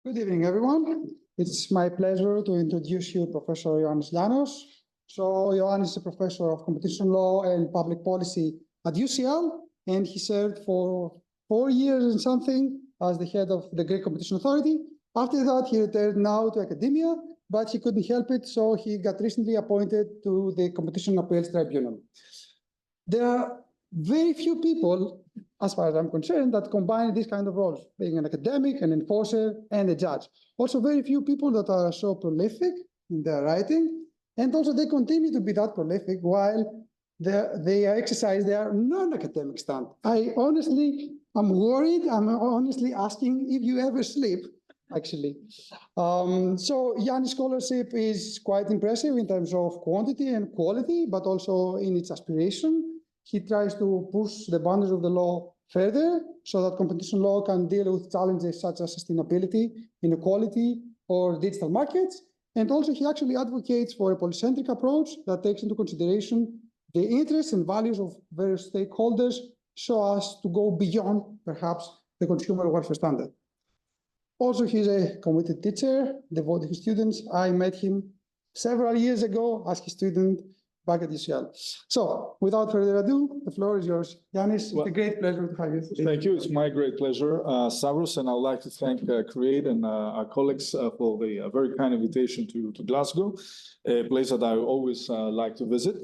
Good evening, everyone. It's my pleasure to introduce you Professor Ioannis Lianos. So Ioannis is a professor of competition law and public policy at UCL, and he served for 4 years and something as the head of the Greek Competition Authority. After that, he returned now to academia, but he couldn't help it, so he got recently appointed to the Competition Appeals Tribunal. There are very few people, as far as I'm concerned, that combine these kind of roles, being an academic, an enforcer, and a judge. Also, very few people that are so prolific in their writing, and also they continue to be that prolific while they exercise their non-academic stand. I honestly am worried. I'm honestly asking if you ever sleep, actually. So Yannis' scholarship is quite impressive in terms of quantity and quality, but also in its aspiration. He tries to push the boundaries of the law further so that competition law can deal with challenges such as sustainability, inequality, or digital markets. And also he actually advocates for a polycentric approach that takes into consideration the interests and values of various stakeholders so as to go beyond, perhaps, the consumer welfare standard. Also, he's a committed teacher, devoted to students. I met him several years ago as his student back at UCL. So, without further ado, the floor is yours. Yannis, it's a great pleasure to have you. Thank you. It's my great pleasure, Stavros, and I would like to thank Create and our colleagues for the very kind invitation to Glasgow, a place that I always like to visit.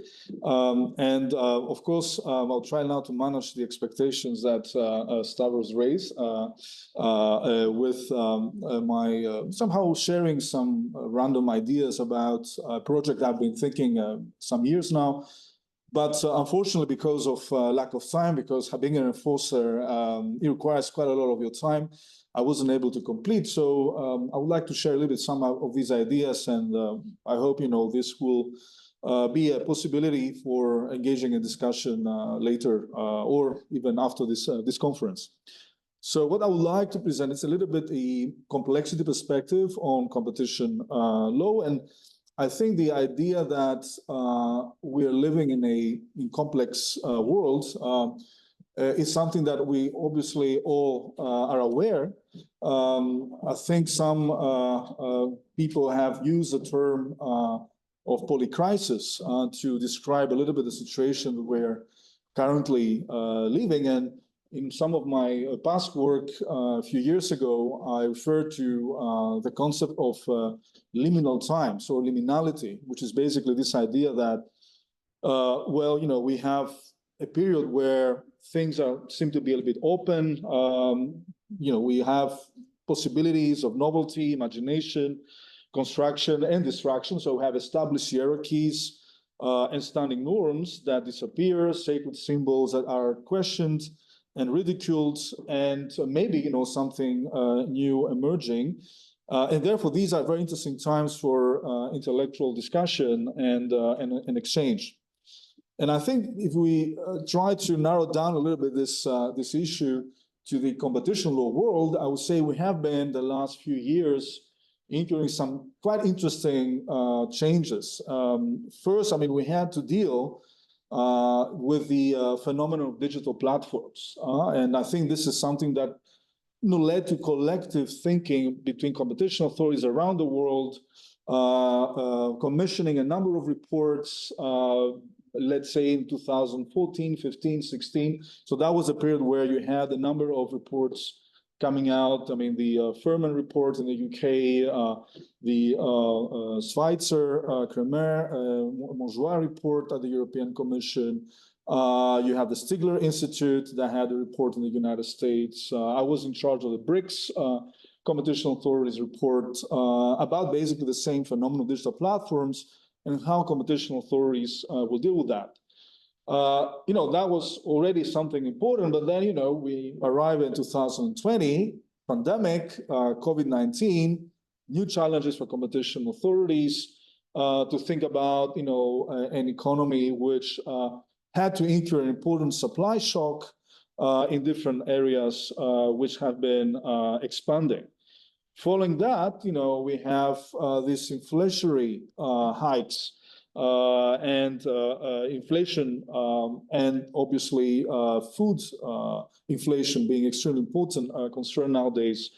Of course, I'll try now to manage the expectations that Stavros raised with my somehow sharing some random ideas about a project I've been thinking some years now. But unfortunately, because of lack of time, because being an enforcer, it requires quite a lot of your time, I wasn't able to complete. So I would like to share a little bit some of these ideas, and I hope this will be a possibility for engaging in discussion later or even after this conference. So what I would like to present is a little bit a complexity perspective on competition law, and I think the idea that we are living in a complex world is something that we obviously all are aware. I think some people have used the term of polycrisis to describe a little bit the situation we're currently living in. In some of my past work a few years ago, I referred to the concept of liminal times or liminality, which is basically this idea that, we have a period where things seem to be a little bit open. We have possibilities of novelty, imagination, construction, and distraction. So we have established hierarchies and standing norms that disappear, sacred symbols that are questioned and ridiculed, and maybe something new emerging, and therefore these are very interesting times for intellectual discussion and exchange. And I think if we try to narrow down a little bit this issue to the competition law world, I would say we have been the last few years incurring some quite interesting changes. First, we had to deal with the phenomenon of digital platforms. And I think this is something that led to collective thinking between competition authorities around the world, commissioning a number of reports, let's say in 2014, 15, 16. So that was a period where you had a number of reports coming out. The Furman report in the UK, the Schweitzer, Kremer, Monjoie report at the European Commission. You have the Stigler Institute that had a report in the United States. I was in charge of the BRICS Competition Authorities report about basically the same phenomenon of digital platforms and how competition authorities will deal with that. That was already something important, but then, we arrive in 2020, pandemic, COVID-19, new challenges for competition authorities to think about, an economy which had to incur an important supply shock in different areas which have been expanding. Following that, we have these inflationary hikes and inflation and obviously food inflation being extremely important concern nowadays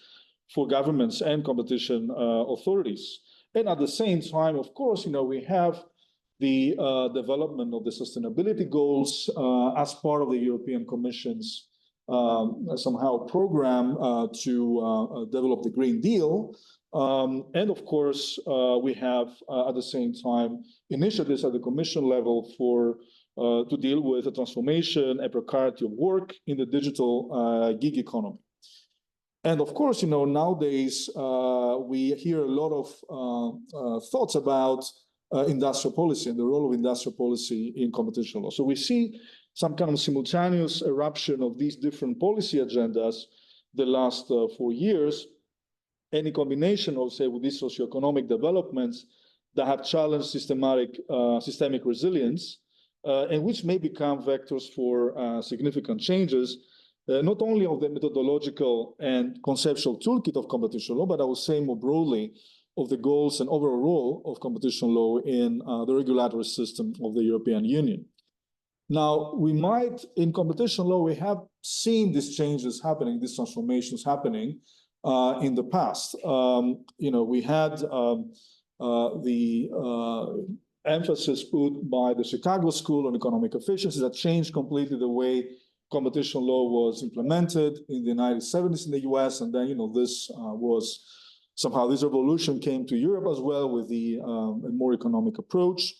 for governments and competition authorities. And at the same time, of course, we have the development of the sustainability goals as part of the European Commission's somehow program to develop the Green Deal. And of course, we have at the same time initiatives at the Commission level to deal with the transformation and precarity of work in the digital gig economy. And of course, nowadays we hear a lot of thoughts about industrial policy and the role of industrial policy in competition law. So we see some kind of simultaneous eruption of these different policy agendas the last 4 years, and in combination, I would say, with these socioeconomic developments that have challenged systemic resilience, and which may become vectors for significant changes, not only of the methodological and conceptual toolkit of competition law, but I would say more broadly of the goals and overall role of competition law in the regulatory system of the European Union. Now, in competition law, we have seen these changes happening, these transformations happening in the past. We had the emphasis put by the Chicago School on economic efficiency that changed completely the way competition law was implemented in the 1970s in the US, and then this revolution came to Europe as well with the more economic approach.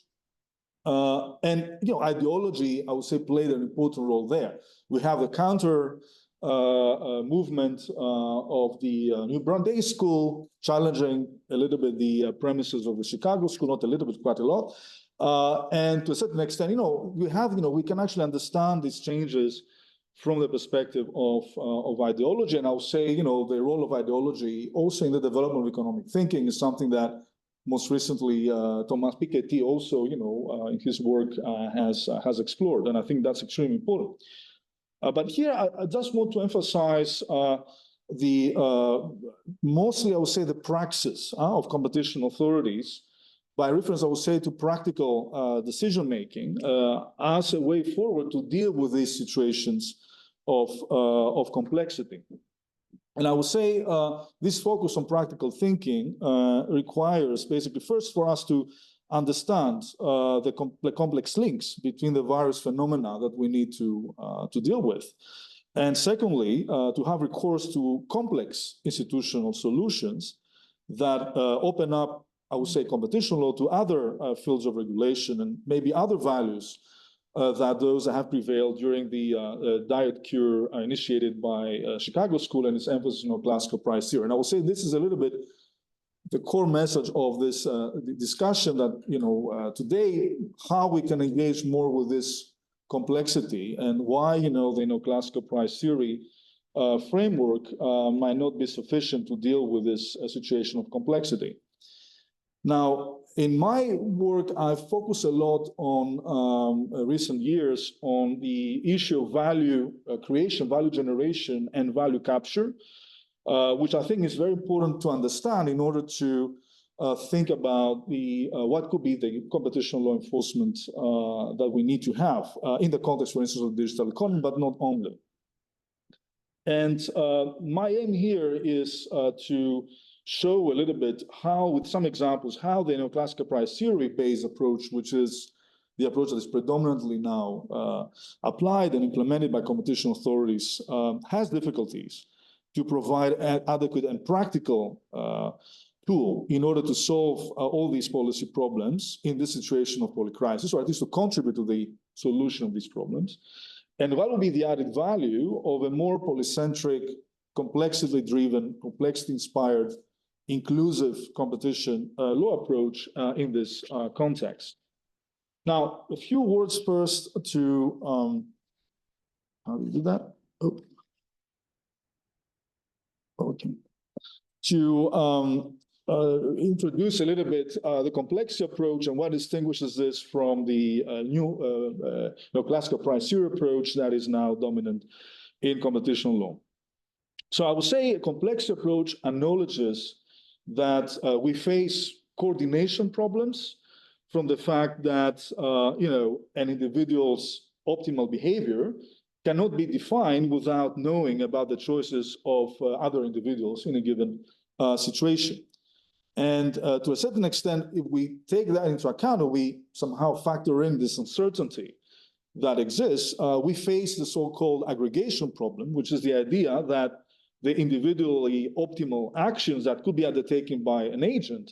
And ideology, I would say, played an important role there. We have the counter movement of the New Brandeis School, challenging a little bit the premises of the Chicago School, not a little bit, quite a lot. And to a certain extent, we can actually understand these changes from the perspective of ideology. And I would say, the role of ideology also in the development of economic thinking is something that most recently Thomas Piketty also, in his work has explored. And I think that's extremely important. But here, I just want to emphasize mostly, I would say, the praxis of competition authorities, by reference, I would say, to practical decision-making as a way forward to deal with these situations of complexity. And I would say this focus on practical thinking requires basically first for us to understand the complex links between the various phenomena that we need to deal with. And secondly, to have recourse to complex institutional solutions that open up, I would say, competition law to other fields of regulation and maybe other values that those that have prevailed during the diet cure initiated by Chicago School and its emphasis on classical price theory. And I will say this is a little bit the core message of this discussion that, today, how we can engage more with this complexity and why, the classical price theory framework might not be sufficient to deal with this situation of complexity. Now, in my work, I've focused a lot on recent years on the issue of value creation, value generation, and value capture, which I think is very important to understand in order to think about what could be the competition law enforcement that we need to have in the context, for instance, of the digital economy, but not only. And my aim here is to show a little bit how, with some examples, how the neoclassical price theory-based approach, which is the approach that is predominantly now applied and implemented by competition authorities, has difficulties to provide an adequate and practical tool in order to solve all these policy problems in this situation of polycrisis, or at least to contribute to the solution of these problems. And what will be the added value of a more polycentric, complexity-driven, complexity-inspired, inclusive competition law approach in this context? Now, a few words first to, how do you do that? Oh. Okay. To introduce a little bit the complexity approach and what distinguishes this from the new classical price theory approach that is now dominant in competition law. So I would say a complexity approach acknowledges that we face coordination problems from the fact that an individual's optimal behavior cannot be defined without knowing about the choices of other individuals in a given situation. And to a certain extent, if we take that into account, or we somehow factor in this uncertainty that exists, we face the so-called aggregation problem, which is the idea that the individually optimal actions that could be undertaken by an agent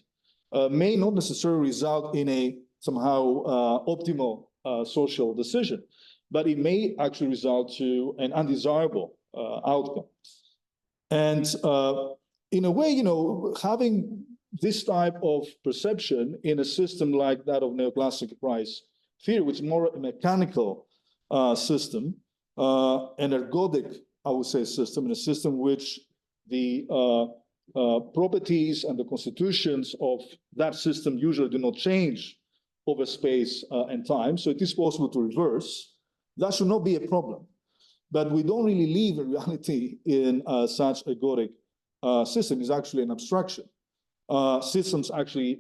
may not necessarily result in a somehow optimal social decision, but it may actually result to an undesirable outcome. And in a way, having this type of perception in a system like that of neoclassical price theory, which is more a mechanical system, an ergodic, I would say, system, in a system which the properties and the constitutions of that system usually do not change over space and time, so it is possible to reverse. That should not be a problem. But we don't really live in reality in such ergodic system. It's actually an abstraction. Systems actually,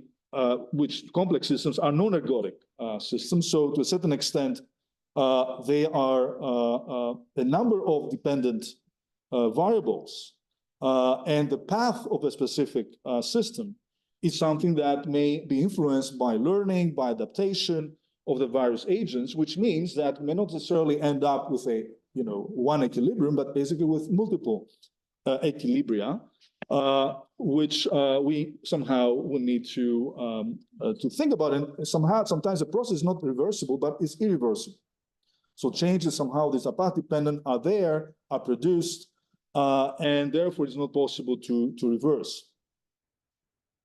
which complex systems are non-ergodic systems. So to a certain extent, they are a number of dependent variables. And the path of a specific system is something that may be influenced by learning, by adaptation of the various agents, which means that we may not necessarily end up with a one equilibrium, but basically with multiple equilibria, which we somehow will need to think about. And sometimes the process is not reversible, but it's irreversible. So changes somehow, these are path dependent, are there, are produced, and therefore it's not possible to reverse.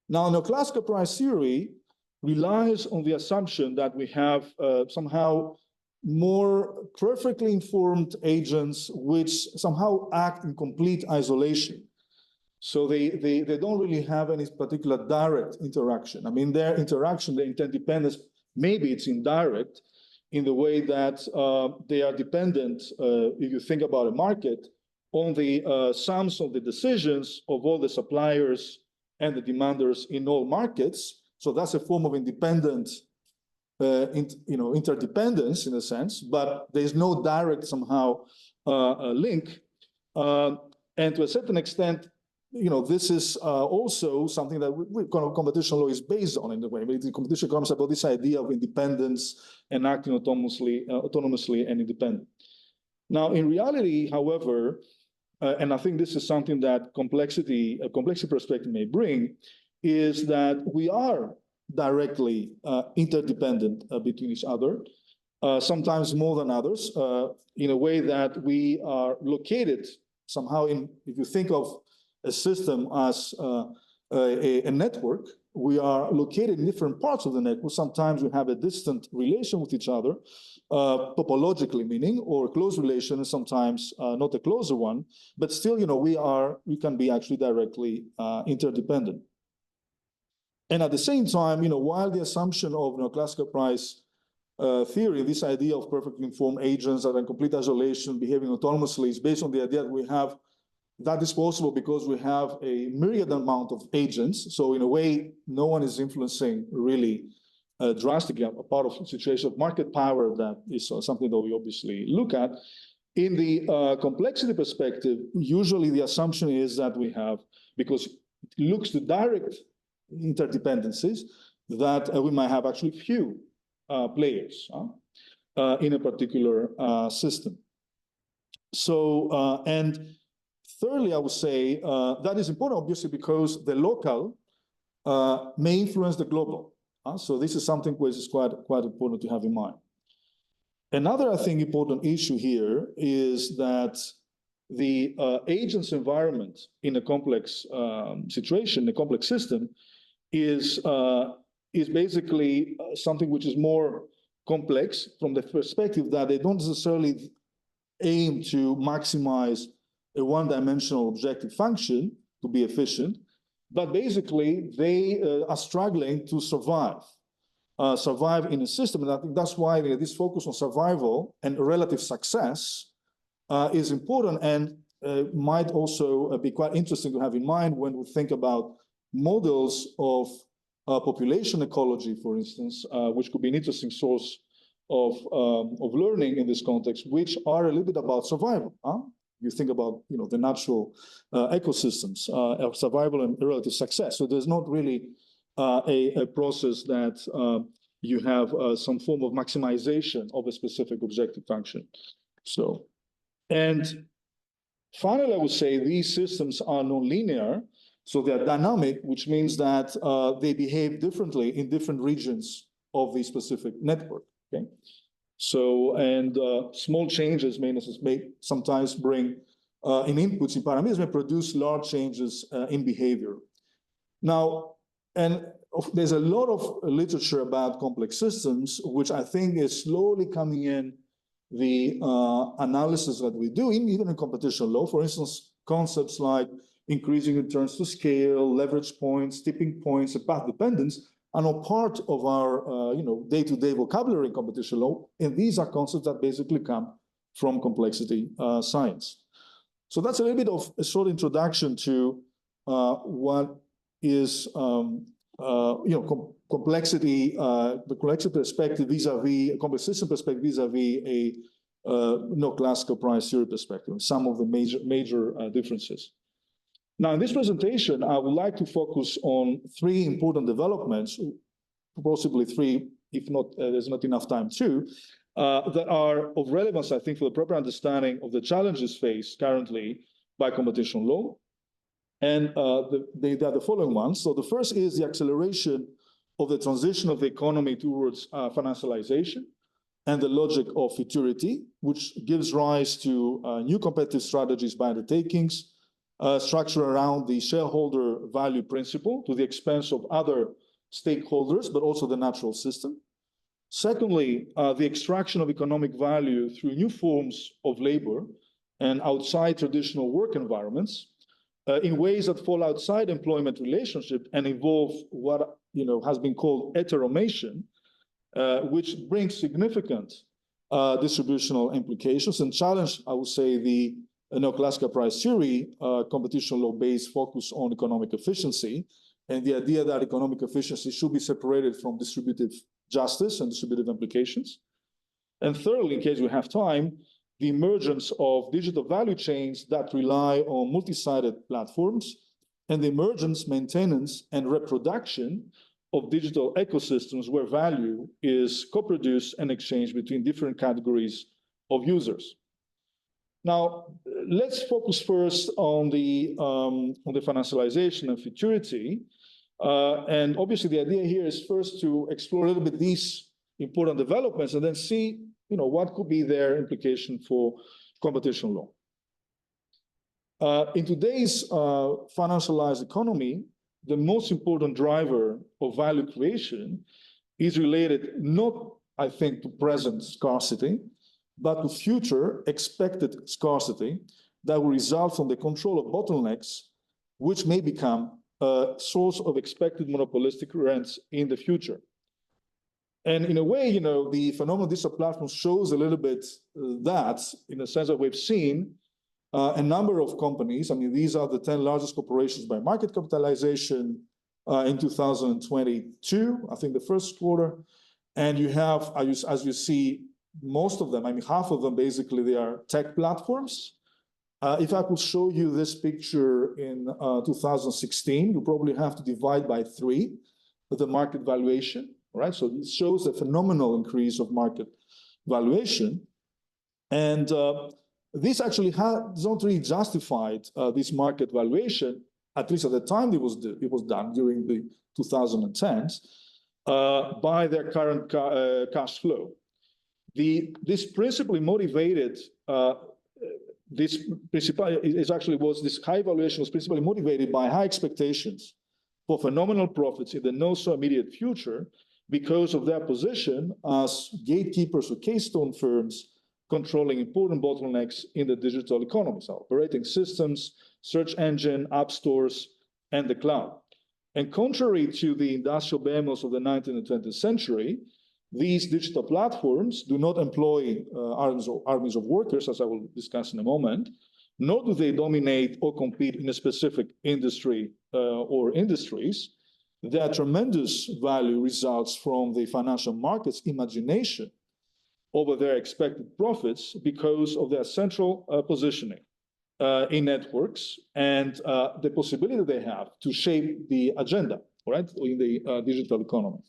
Now, neoclassical price theory relies on the assumption that we have somehow more perfectly informed agents which somehow act in complete isolation. So they don't really have any particular direct interaction. I mean, their interaction, their interdependence, maybe it's indirect in the way that they are dependent, if you think about a market, on the sums of the decisions of all the suppliers and the demanders in all markets. So that's a form of independent interdependence in a sense, but there's no direct somehow link. And to a certain extent, this is also something that competition law is based on in a way. The competition comes about this idea of independence and acting autonomously and independent. Now, in reality, however, and I think this is something that a complexity perspective may bring, is that we are directly interdependent between each other, sometimes more than others, in a way that we are located somehow in, if you think of a system as a network, we are located in different parts of the network. Sometimes we have a distant relation with each other, topologically meaning, or a close relation, and sometimes not a closer one, but still, we can be actually directly interdependent. And at the same time, while the assumption of neoclassical price theory, this idea of perfectly informed agents that are in complete isolation, behaving autonomously, is based on the idea that we have that is possible because we have a myriad amount of agents. So in a way, no one is influencing really drastically a part of the situation of market power. That is something that we obviously look at. In the complexity perspective, usually the assumption is that we have, because it looks to direct interdependencies, that we might have actually few players in a particular system. So, and thirdly, I would say that is important, obviously, because the local may influence the global. So this is something which is quite important to have in mind. Another, I think, important issue here is that the agent's environment in a complex situation, a complex system, is basically something which is more complex from the perspective that they don't necessarily aim to maximize a one-dimensional objective function to be efficient, but basically they are struggling to survive in a system. And I think that's why this focus on survival and relative success is important, and might also be quite interesting to have in mind when we think about models of population ecology, for instance, which could be an interesting source of learning in this context, which are a little bit about survival. You think about the natural ecosystems of survival and relative success. So there's not really a process that you have some form of maximization of a specific objective function. So, and finally, I would say these systems are nonlinear, so they're dynamic, which means that they behave differently in different regions of the specific network. Okay, so and small changes may sometimes bring in inputs in parameters may produce large changes in behavior. Now, and there's a lot of literature about complex systems, which I think is slowly coming in the analysis that we do, even in competition law. For instance, concepts like increasing returns to scale, leverage points, tipping points, and path dependence are not part of our day-to-day vocabulary in competition law, and these are concepts that basically come from complexity science. So that's a little bit of a short introduction to what is complexity, the complexity perspective vis-a-vis complex system perspective vis-a-vis a classical price theory perspective. Some of the major differences. Now, in this presentation, I would like to focus on three important developments, possibly three, if not, there's not enough time to, that are of relevance, I think, for the proper understanding of the challenges faced currently by competition law. And they are the following ones. So the first is the acceleration of the transition of the economy towards financialization and the logic of futurity, which gives rise to new competitive strategies by undertakings, structure around the shareholder value principle to the expense of other stakeholders, but also the natural system. Secondly, the extraction of economic value through new forms of labor and outside traditional work environments in ways that fall outside employment relationship and involve what has been called heteromation, which brings significant distributional implications and challenge, I would say, the neoclassical price theory, competition law-based focus on economic efficiency, and the idea that economic efficiency should be separated from distributive justice and distributive implications. And thirdly, in case we have time, the emergence of digital value chains that rely on multi-sided platforms and the emergence, maintenance, and reproduction of digital ecosystems where value is co-produced and exchanged between different categories of users. Now, let's focus first on the financialization and futurity. And obviously, the idea here is first to explore a little bit these important developments and then see what could be their implication for competition law. In today's financialized economy, the most important driver of value creation is related not, I think, to present scarcity, but to future expected scarcity that will result from the control of bottlenecks, which may become a source of expected monopolistic rents in the future. And in a way, the phenomenon of digital platforms shows a little bit that, in the sense that we've seen a number of companies, I mean, these are the 10 largest corporations by market capitalization in 2022, I think the first quarter. And you have, as you see, most of them, I mean, half of them, basically, they are tech platforms. If I could show you this picture in 2016, you probably have to divide by 3 the market valuation, right? So this shows a phenomenal increase of market valuation. And this actually has not really justified this market valuation, at least at the time it was done during the 2010s, by their current cash flow. This principally motivated, this high valuation was principally motivated by high expectations for phenomenal profits in the not so immediate future because of their position as gatekeepers or keystone firms controlling important bottlenecks in the digital economy, so operating systems, search engine, app stores, and the cloud. And contrary to the industrial behemoths of the 19th and 20th century, these digital platforms do not employ armies of workers, as I will discuss in a moment, nor do they dominate or compete in a specific industry or industries. Their tremendous value results from the financial market's imagination over their expected profits because of their central positioning in networks and the possibility they have to shape the agenda, right, in the digital economy.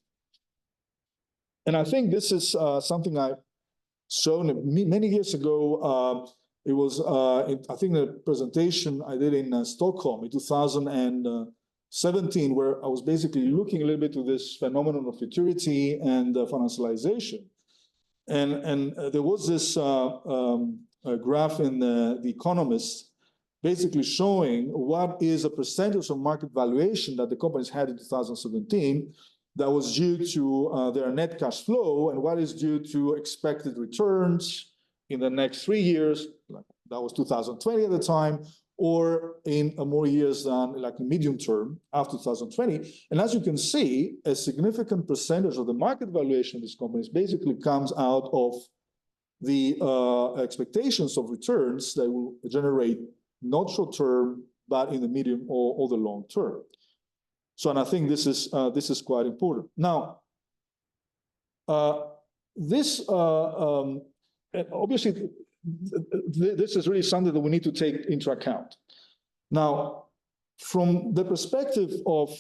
And I think this is something I've shown many years ago. It was, I think, a presentation I did in Stockholm in 2017, where I was basically looking a little bit to this phenomenon of futurity and financialization. And there was this graph in The Economist basically showing what is a percentage of market valuation that the companies had in 2017 that was due to their net cash flow and what is due to expected returns in the next 3 years, like that was 2020 at the time, or in more years than like the medium term after 2020. And as you can see, a significant percentage of the market valuation of these companies basically comes out of the expectations of returns that will generate not short term, but in the medium or the long term. So, and I think this is quite important. Now, obviously, this is really something that we need to take into account. Now, from the perspective of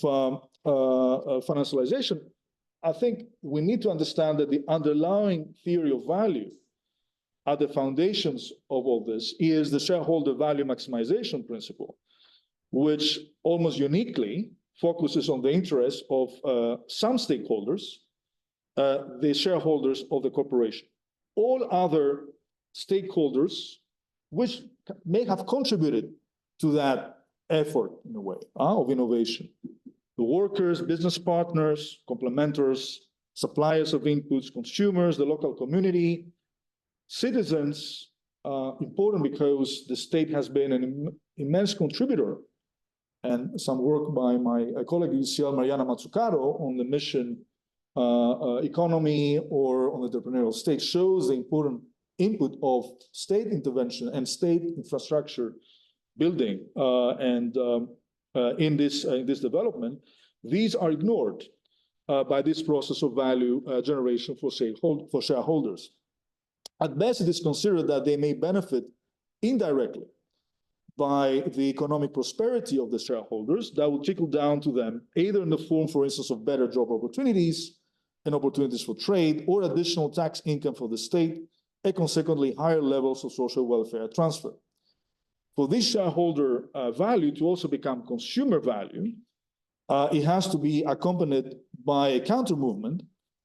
financialization, I think we need to understand that the underlying theory of value at the foundations of all this is the shareholder value maximization principle, which almost uniquely focuses on the interests of some stakeholders, the shareholders of the corporation. All other stakeholders, which may have contributed to that effort in a way of innovation. The workers, business partners, complementors, suppliers of inputs, consumers, the local community, citizens, important because the state has been an immense contributor, and some work by my colleague UCL, Mariana Mazzucato, on the mission economy or on the entrepreneurial state shows the important input of state intervention and state infrastructure building in this development. These are ignored by this process of value generation for shareholders. At best, it is considered that they may benefit indirectly by the economic prosperity of the shareholders that will trickle down to them, either in the form, for instance, of better job opportunities and opportunities for trade, or additional tax income for the state, and consequently higher levels of social welfare transfer. For this shareholder value to also become consumer value, it has to be accompanied by a counter movement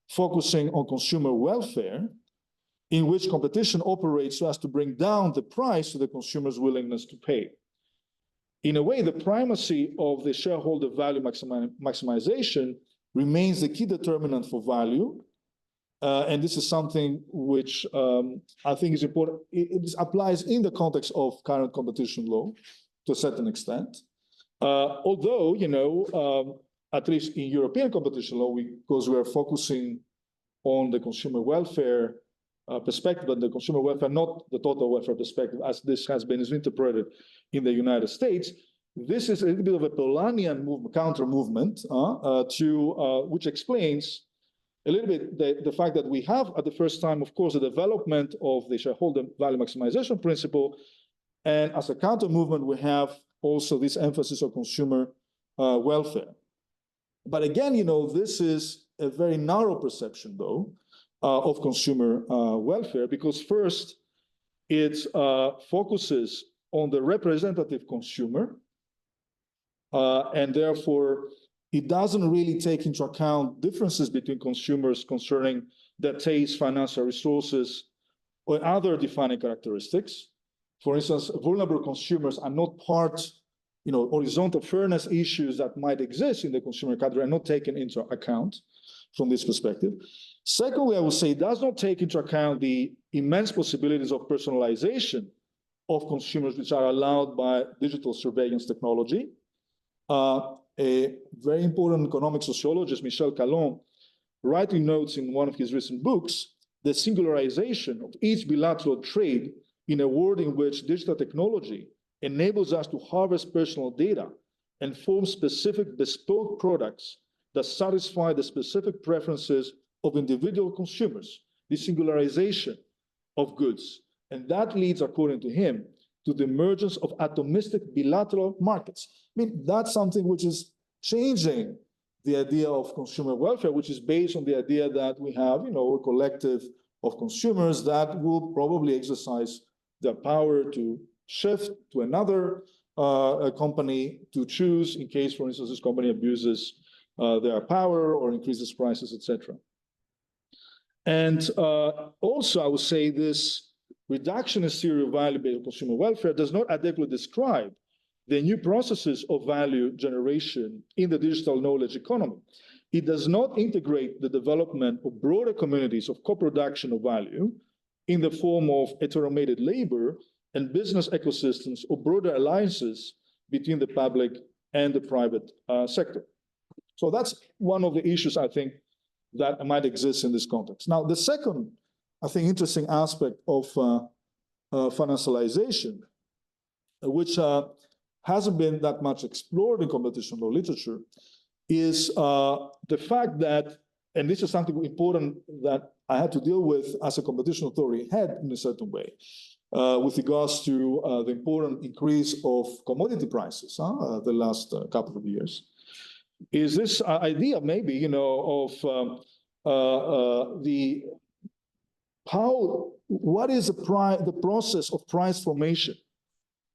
focusing on consumer welfare, in which competition operates so as to bring down the price to the consumer's willingness to pay. In a way, the primacy of the shareholder value maximization remains the key determinant for value. And this is something which I think is important. It applies in the context of current competition law to a certain extent. Although, you know, at least in European competition law, because we are focusing on the consumer welfare perspective, and the consumer welfare, not the total welfare perspective, as this has been interpreted in the United States. This is a little bit of a Polanyian counter movement which explains a little bit the fact that we have at the first time, of course, the development of the shareholder value maximization principle, and as a counter movement, we have also this emphasis on consumer welfare. But again, you know, this is a very narrow perception, though, of consumer welfare, because first, it focuses on the representative consumer, and therefore, it doesn't really take into account differences between consumers concerning their taste, financial resources, or other defining characteristics. For instance, vulnerable consumers are not part, you know, horizontal fairness issues that might exist in the consumer category are not taken into account from this perspective. Secondly, I would say it does not take into account the immense possibilities of personalization of consumers which are allowed by digital surveillance technology. A very important economic sociologist, Michel Calon, rightly notes in one of his recent books the singularization of each bilateral trade in a world in which digital technology enables us to harvest personal data and form specific bespoke products that satisfy the specific preferences of individual consumers the singularization of goods. And that leads, according to him, to the emergence of atomistic bilateral markets. I mean, that's something which is changing the idea of consumer welfare, which is based on the idea that we have, a collective of consumers that will probably exercise their power to shift to another company to choose in case, for instance, this company abuses their power or increases prices, etc. And also, I would say this reductionist theory of value-based consumer welfare does not adequately describe the new processes of value generation in the digital knowledge economy. It does not integrate the development of broader communities of co-production of value in the form of heteromated labor and business ecosystems or broader alliances between the public and the private sector. So that's one of the issues, I think, that might exist in this context. Now, the second, I think, interesting aspect of financialization, which hasn't been that much explored in competition law literature, is the fact that, and this is something important that I had to deal with as a competition authority head in a certain way, with regards to the important increase of commodity prices the last couple of years, is this idea maybe, of what is the process of price formation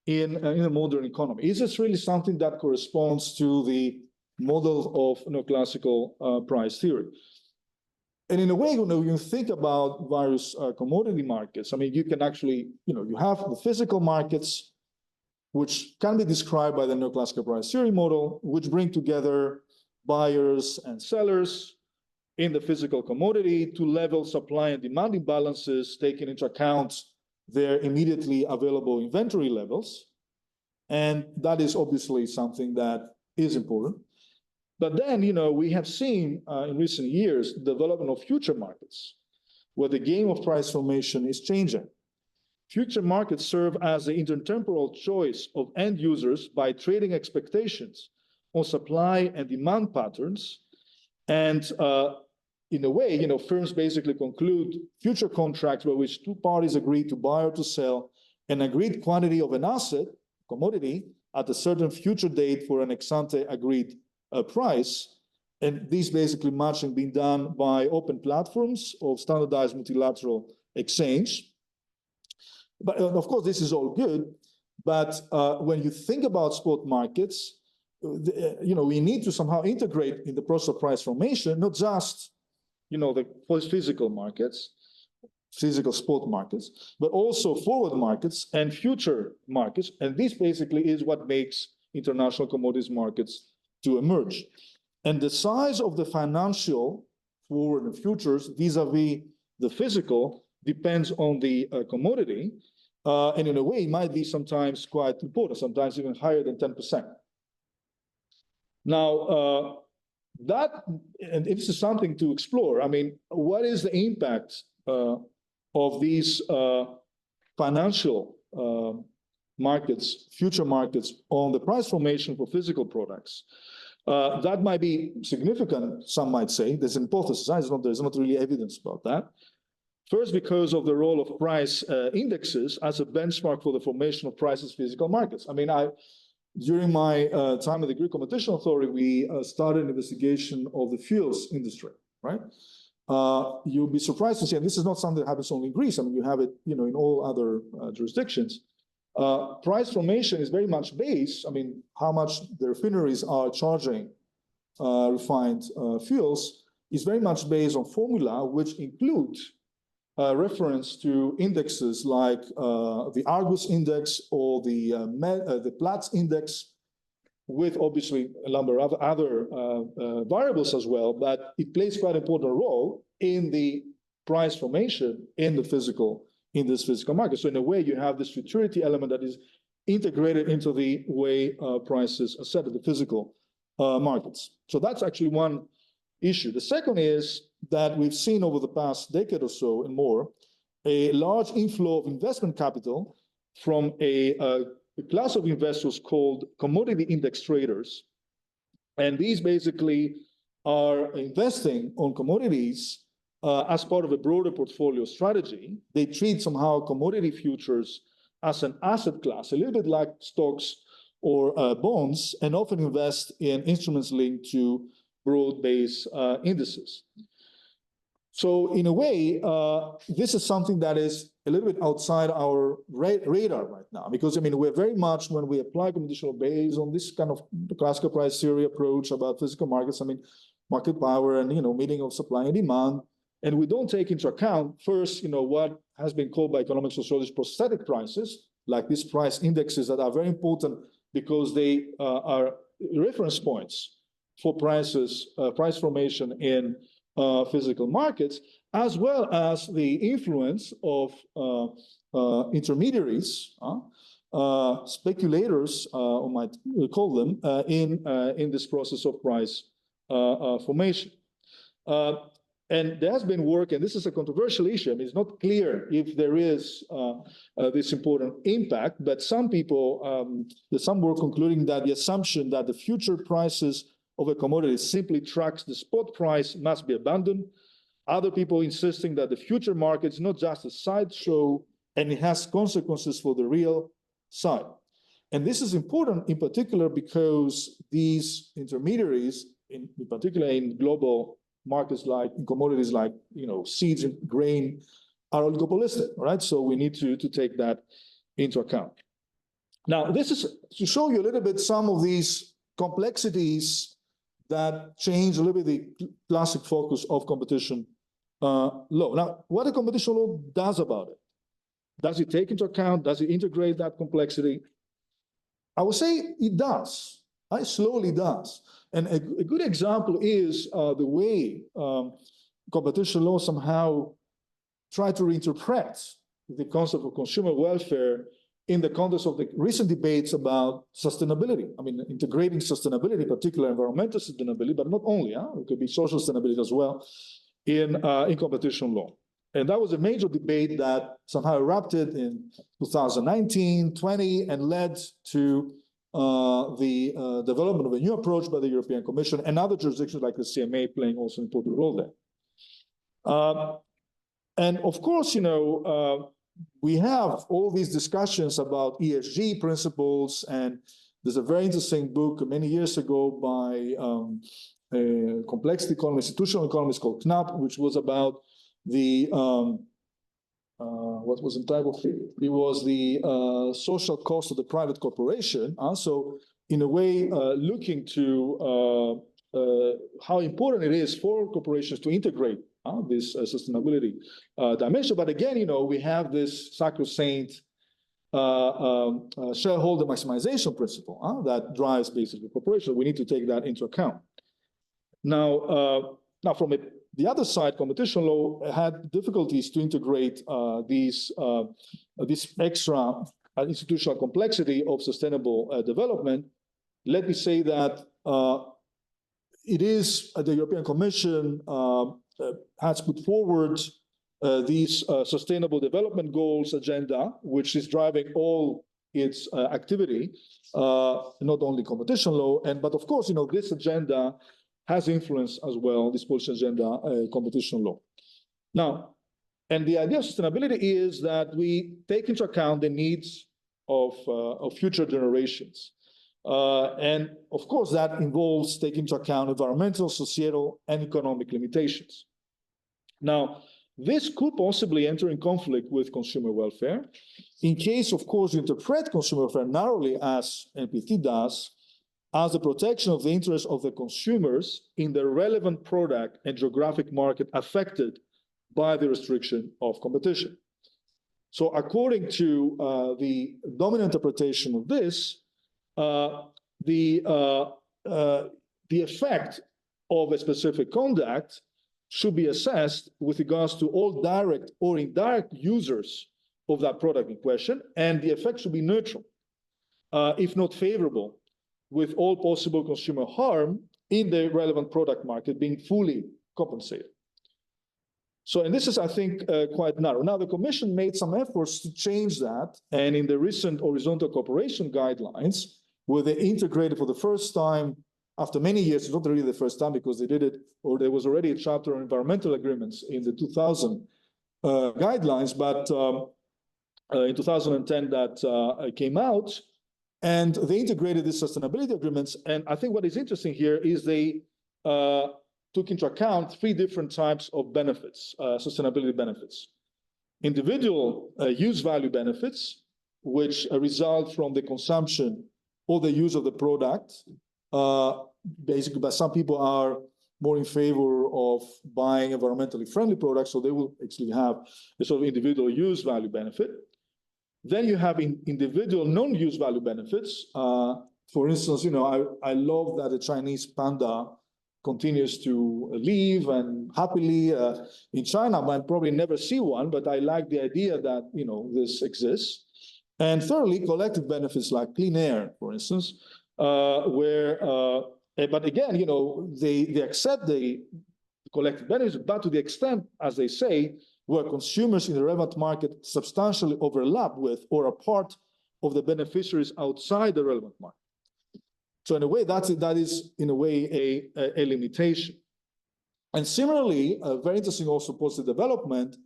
in a modern economy? Is this really something that corresponds to the model of neoclassical price theory? And in a way, when you think about various commodity markets, I mean, you can actually, you have the physical markets, which can be described by the neoclassical price theory model, which bring together buyers and sellers in the physical commodity to level supply and demand imbalances, taking into account their immediately available inventory levels. And that is obviously something that is important. But then, we have seen in recent years the development of future markets, where the game of price formation is changing. Future markets serve as the intertemporal choice of end users by trading expectations on supply and demand patterns. And in a way, firms basically conclude future contracts by which two parties agree to buy or to sell an agreed quantity of an asset, commodity, at a certain future date for an ex-ante agreed price. And these basically matching being done by open platforms of standardized multilateral exchange. But of course, this is all good. But when you think about spot markets, we need to somehow integrate in the process of price formation, not just, the physical markets, physical spot markets, but also forward markets and future markets. And this basically is what makes international commodities markets to emerge. And the size of the financial forward and futures vis-a-vis the physical depends on the commodity. And in a way, it might be sometimes quite important, sometimes even higher than 10%. Now, and this is something to explore. I mean, what is the impact of these financial markets, future markets, on the price formation for physical products? That might be significant, some might say. There's an hypothesis. There's not really evidence about that. First, because of the role of price indexes as a benchmark for the formation of prices in physical markets. I mean, during my time at the Greek Competition Authority, we started an investigation of the fuels industry, right? You'll be surprised to see, and this is not something that happens only in Greece. I mean, you have it, in all other jurisdictions. Price formation is very much based, how much the refineries are charging refined fuels is very much based on formula, which include reference to indexes like the Argus index or the Platts index, with obviously a number of other variables as well, but it plays quite an important role in the price formation in this physical market. So in a way, you have this futurity element that is integrated into the way prices are set at the physical markets. So that's actually one issue. The second is that we've seen over the past decade or so and more, a large inflow of investment capital from a class of investors called commodity index traders. And these basically are investing on commodities as part of a broader portfolio strategy. They treat somehow commodity futures as an asset class, a little bit like stocks or bonds, and often invest in instruments linked to broad-based indices. So in a way, this is something that is a little bit outside our radar right now, because I mean, we're very much, when we apply competition law based on this kind of classical price theory approach about physical markets, I mean, market power and, meeting of supply and demand, and we don't take into account first, what has been called by economic sociologists prosthetic prices, like these price indexes that are very important because they are reference points for prices, price formation in physical markets, as well as the influence of intermediaries, speculators, we might call them, in this process of price formation. And there has been work, and this is a controversial issue. I mean, it's not clear if there is this important impact, but some people, there's some work concluding that the assumption that the future prices of a commodity simply tracks the spot price must be abandoned. Other people insisting that the future market is not just a sideshow and it has consequences for the real side. And this is important in particular because these intermediaries, in particular in global markets like in commodities like seeds and grain, are oligopolistic, right? So we need to take that into account. Now, this is to show you a little bit some of these complexities that change a little bit the classic focus of competition law. Now, what the competition law does about it? Does it take into account, does it integrate that complexity? I would say it does. It slowly does. And a good example is the way competition law somehow try to reinterpret the concept of consumer welfare in the context of the recent debates about sustainability. I mean, integrating sustainability, particularly environmental sustainability, but not only, it could be social sustainability as well in competition law. And that was a major debate that somehow erupted in 2019, 20, and led to the development of a new approach by the European Commission and other jurisdictions like the CMA playing also an important role there. And of course, we have all these discussions about ESG principles, and there's a very interesting book many years ago by a complexity economist, institutional economist called Knapp, which was about the what was the title? It was the social cost of the private corporation. So in a way, looking to how important it is for corporations to integrate this sustainability dimension. But again, we have this sacrosanct shareholder maximization principle that drives basically corporations. We need to take that into account. Now from the other side, competition law had difficulties to integrate this extra institutional complexity of sustainable development. Let me say that it is the European Commission has put forward these sustainable development goals agenda, which is driving all its activity, not only competition law, but of course, this agenda has influence as well, this policy agenda, competition law. Now, and the idea of sustainability is that we take into account the needs of future generations. And of course, that involves taking into account environmental, societal, and economic limitations. Now, this could possibly enter in conflict with consumer welfare. In case, of course, you interpret consumer welfare narrowly as NPT does, as the protection of the interests of the consumers in the relevant product and geographic market affected by the restriction of competition. So according to the dominant interpretation of this, the effect of a specific conduct should be assessed with regards to all direct or indirect users of that product in question, and the effect should be neutral, if not favorable, with all possible consumer harm in the relevant product market being fully compensated. So, and this is, I think, quite narrow. Now, the Commission made some efforts to change that, and in the recent horizontal cooperation guidelines, where they integrated for the first time after many years, it's not really the first time because they did it, or there was already a chapter on environmental agreements in the 2000 guidelines, but in 2010 that came out, and they integrated these sustainability agreements. And I think what is interesting here is they took into account three different types of benefits, sustainability benefits. Individual use value benefits, which result from the consumption or the use of the product. Basically, but some people are more in favor of buying environmentally friendly products, so they will actually have a sort of individual use value benefit. Then you have individual non-use value benefits. For instance, I love that the Chinese panda continues to live and happily in China. I might probably never see one, but I like the idea that this exists. And thirdly, collective benefits like clean air, for instance, where but again, they accept the collective benefits, but to the extent, as they say, where consumers in the relevant market substantially overlap with or are part of the beneficiaries outside the relevant market. So in a way, that is in a way a limitation. And similarly, a very interesting also positive development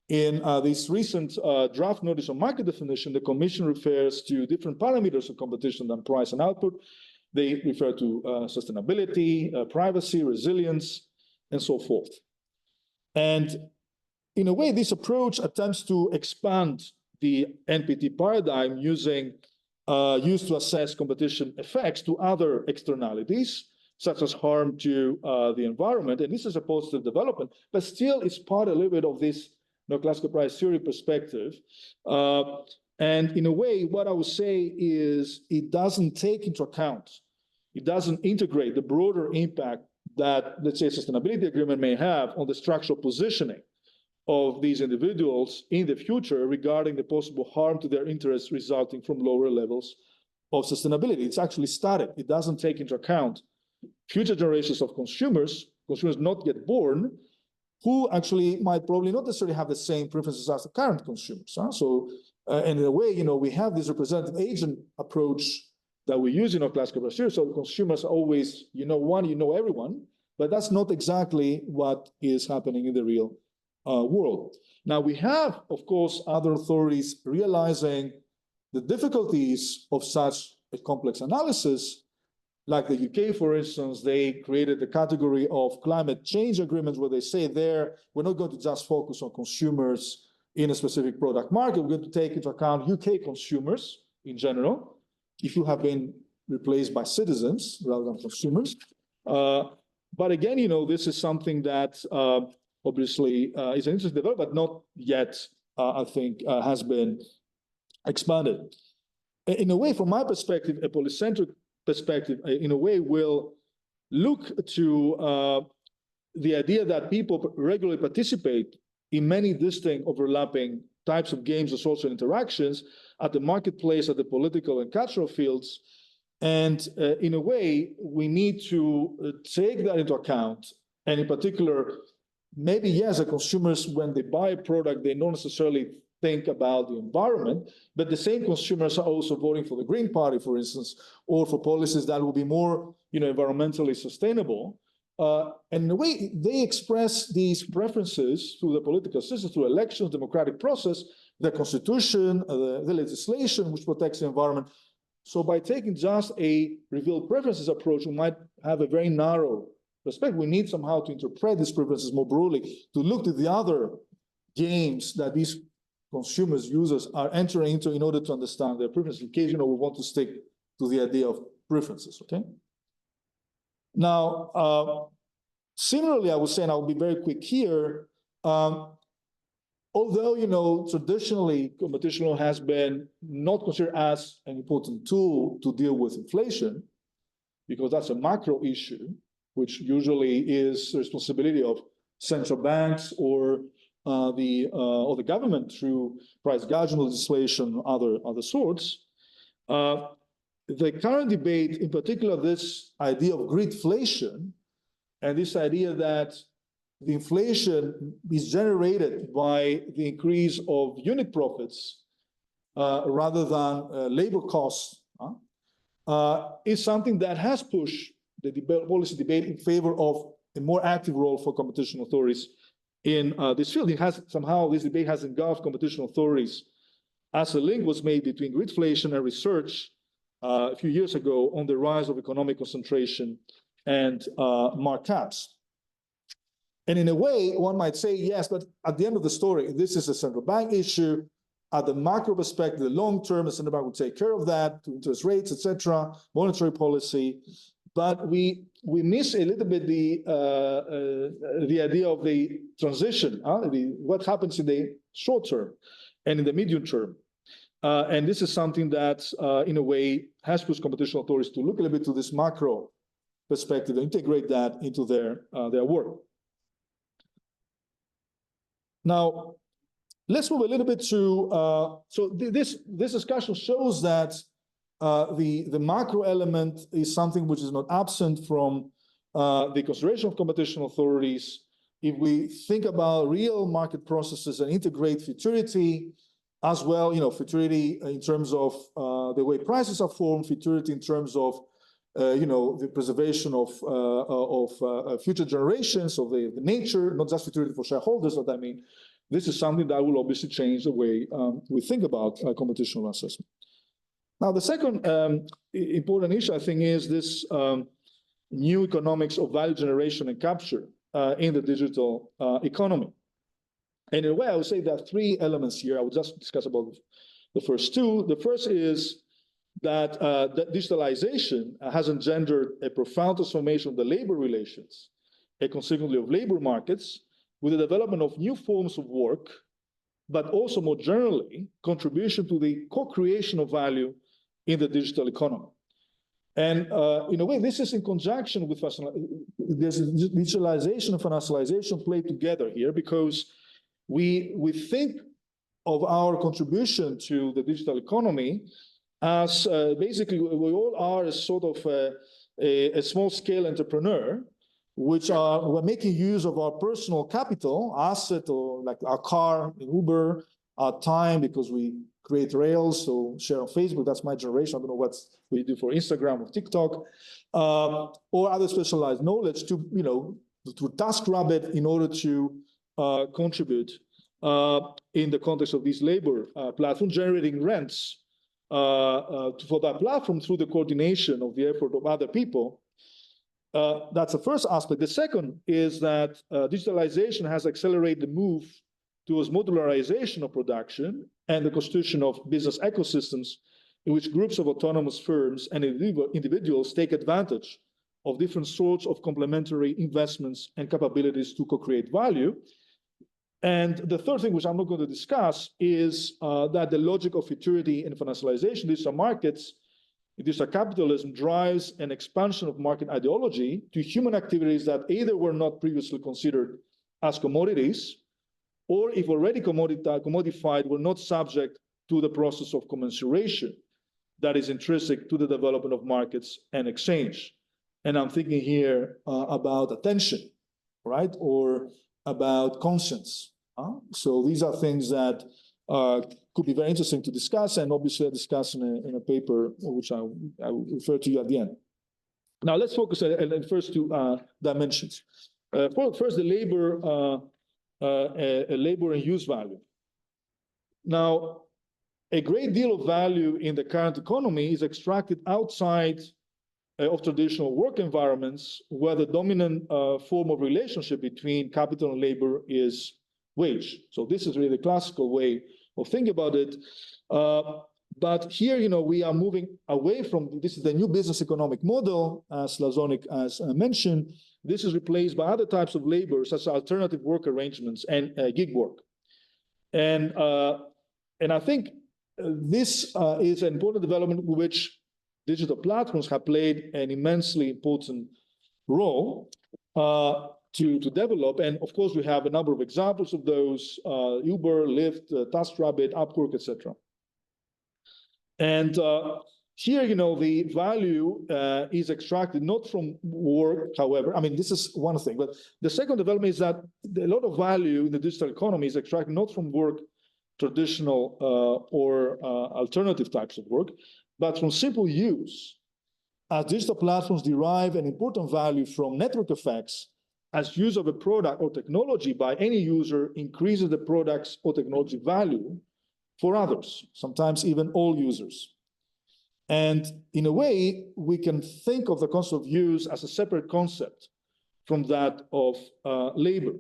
in this recent draft notice on market definition, the Commission refers to different parameters of competition than price and output. They refer to sustainability, privacy, resilience, and so forth. And in a way, this approach attempts to expand the NPT paradigm used to assess competition effects to other externalities, such as harm to the environment. And this is a positive development, but still it's part a little bit of this classical price theory perspective. And in a way, what I would say is it doesn't take into account, it doesn't integrate the broader impact that, let's say, a sustainability agreement may have on the structural positioning of these individuals in the future regarding the possible harm to their interests resulting from lower levels of sustainability. It's actually static. It doesn't take into account future generations of consumers not yet born, who actually might probably not necessarily have the same preferences as the current consumers. So and in a way, we have this representative agent approach that we use in our classical price theory. So consumers are always, everyone, but that's not exactly what is happening in the real world. Now, we have, of course, other authorities realizing the difficulties of such a complex analysis, like the UK, for instance. They created a category of climate change agreements where they say we're not going to just focus on consumers in a specific product market. We're going to take into account UK consumers in general, if you have been replaced by citizens rather than consumers. But again, this is something that obviously is an interesting development, but not yet, I think, has been expanded. In a way, from my perspective, a polycentric perspective, in a way, will look to the idea that people regularly participate in many distinct overlapping types of games or social interactions at the marketplace, at the political and cultural fields. And in a way, we need to take that into account. And in particular, maybe, yes, the consumers, when they buy a product, they don't necessarily think about the environment, but the same consumers are also voting for the Green Party, for instance, or for policies that will be more, environmentally sustainable. And in a way, they express these preferences through the political system, through elections, democratic process, the constitution, the legislation which protects the environment. So by taking just a revealed preferences approach, we might have a very narrow perspective. We need somehow to interpret these preferences more broadly, to look to the other games that these consumers, users are entering into in order to understand their preferences, in case, we want to stick to the idea of preferences, okay? Now, similarly, I would say, and I'll be very quick here, although, traditionally, competition law has been not considered as an important tool to deal with inflation, because that's a macro issue, which usually is the responsibility of central banks or the government through price gouging legislation, other sorts. The current debate, in particular, this idea of greedflation, and this idea that the inflation is generated by the increase of unit profits rather than labor costs, is something that has pushed policy debate in favor of a more active role for competition authorities in this field. Somehow this debate has engulfed competition authorities as a link was made between greedflation and research a few years ago on the rise of economic concentration and markups. And in a way, one might say, yes, but at the end of the story, this is a central bank issue. At the macro perspective, the long term, the central bank will take care of that, interest rates, etc., monetary policy. But we miss a little bit the idea of the transition, what happens in the short term and in the medium term. And this is something that, in a way, has pushed competition authorities to look a little bit to this macro perspective and integrate that into their work. Now, let's move a little bit to, this discussion shows that the macro element is something which is not absent from the consideration of competition authorities. If we think about real market processes and integrate futurity as well, futurity in terms of the way prices are formed, futurity in terms of the preservation of future generations, of the nature, not just futurity for shareholders, what I mean. This is something that will obviously change the way we think about competition assessment. Now, the second important issue, I think, is this new economics of value generation and capture in the digital economy. And in a way, I would say there are three elements here. I will just discuss about the first two. The first is that digitalization has engendered a profound transformation of the labor relations, and consequently of labor markets, with the development of new forms of work, but also more generally, contribution to the co-creation of value in the digital economy. And in a way, this is in conjunction with there's digitalization and financialization play together here, because we think of our contribution to the digital economy as basically we all are a sort of a small-scale entrepreneur, which we're making use of our personal capital, asset, or like our car, Uber, our time, because we create Rails, so share on Facebook. That's my generation. I don't know what we do for Instagram or TikTok, or other specialized knowledge to TaskRabbit in order to contribute in the context of this labor platform, generating rents for that platform through the coordination of the effort of other people. That's the first aspect. The second is that digitalization has accelerated the move towards modularization of production and the constitution of business ecosystems in which groups of autonomous firms and individuals take advantage of different sorts of complementary investments and capabilities to co-create value. And the third thing, which I'm not going to discuss, is that the logic of futurity and financialization, digital markets, digital capitalism drives an expansion of market ideology to human activities that either were not previously considered as commodities, or if already commodified, were not subject to the process of commensuration that is intrinsic to the development of markets and exchange. And I'm thinking here about attention, right? Or about conscience. So these are things that could be very interesting to discuss, and obviously I'll discuss in a paper, which I will refer to you at the end. Now let's focus on the first two dimensions. First, the labor and use value. Now, a great deal of value in the current economy is extracted outside of traditional work environments, where the dominant form of relationship between capital and labor is wage. So this is really the classical way of thinking about it. But here, we are moving away from, this is the new business economic model, as Lazonik has mentioned. This is replaced by other types of labor, such as alternative work arrangements and gig work. And I think this is an important development in which digital platforms have played an immensely important role to develop. And of course, we have a number of examples of those, Uber, Lyft, TaskRabbit, Upwork, etc. And here, the value is extracted not from work, however. I mean, this is one thing. But the second development is that a lot of value in the digital economy is extracted not from work, traditional or alternative types of work, but from simple use as digital platforms derive an important value from network effects, as use of a product or technology by any user increases the product's or technology value for others, sometimes even all users. And in a way, we can think of the concept of use as a separate concept from that of labor.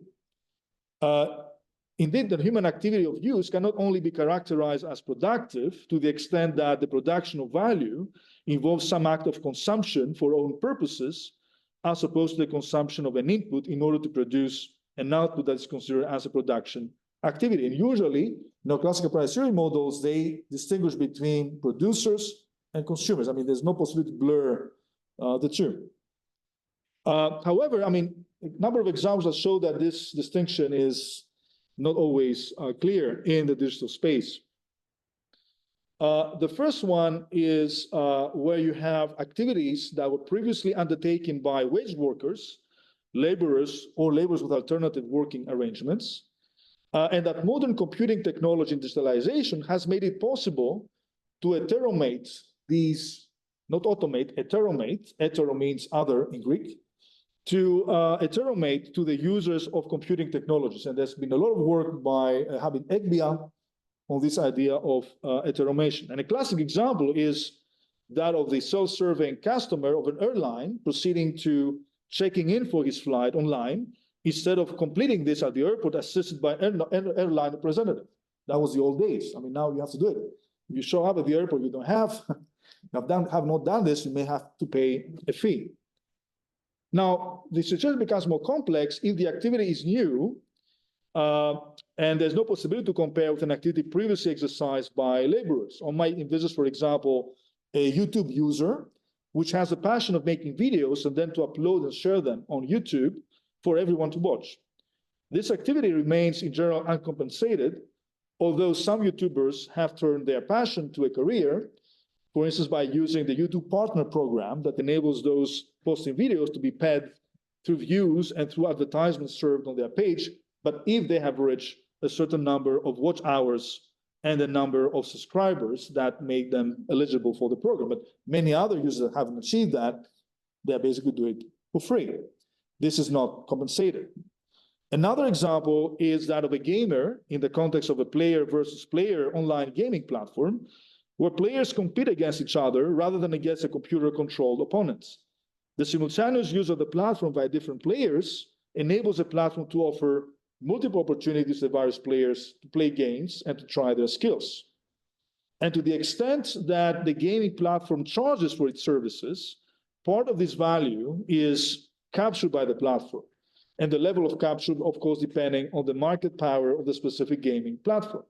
Indeed, the human activity of use can not only be characterized as productive to the extent that the production of value involves some act of consumption for own purposes, as opposed to the consumption of an input in order to produce an output that is considered as a production activity. And usually, classical price theory models, they distinguish between producers and consumers. I mean, there's no possibility to blur the two. However, I mean, a number of examples that show that this distinction is not always clear in the digital space. The first one is where you have activities that were previously undertaken by wage workers, laborers, or laborers with alternative working arrangements, and that modern computing technology and digitalization has made it possible to heteromate these, not automate, heteromate, hetero means other in Greek, to heteromate to the users of computing technologies. And there's been a lot of work by Habib Egbia on this idea of heteromation. And a classic example is that of the self-serving customer of an airline proceeding to checking in for his flight online instead of completing this at the airport assisted by an airline representative. That was the old days. I mean, now you have to do it. If you show up at the airport, you don't have not done this, you may have to pay a fee. Now, the situation becomes more complex if the activity is new and there's no possibility to compare with an activity previously exercised by laborers. One might envisage, for example, a YouTube user which has a passion of making videos and then to upload and share them on YouTube for everyone to watch. This activity remains in general uncompensated, although some YouTubers have turned their passion to a career, for instance, by using the YouTube Partner program that enables those posting videos to be paid through views and through advertisements served on their page, but if they have reached a certain number of watch hours and a number of subscribers that make them eligible for the program. But many other users that haven't achieved that, they're basically doing it for free. This is not compensated. Another example is that of a gamer in the context of a player versus player online gaming platform, where players compete against each other rather than against a computer-controlled opponents. The simultaneous use of the platform by different players enables a platform to offer multiple opportunities to various players to play games and to try their skills. And to the extent that the gaming platform charges for its services, part of this value is captured by the platform. And the level of capture, of course, depending on the market power of the specific gaming platform.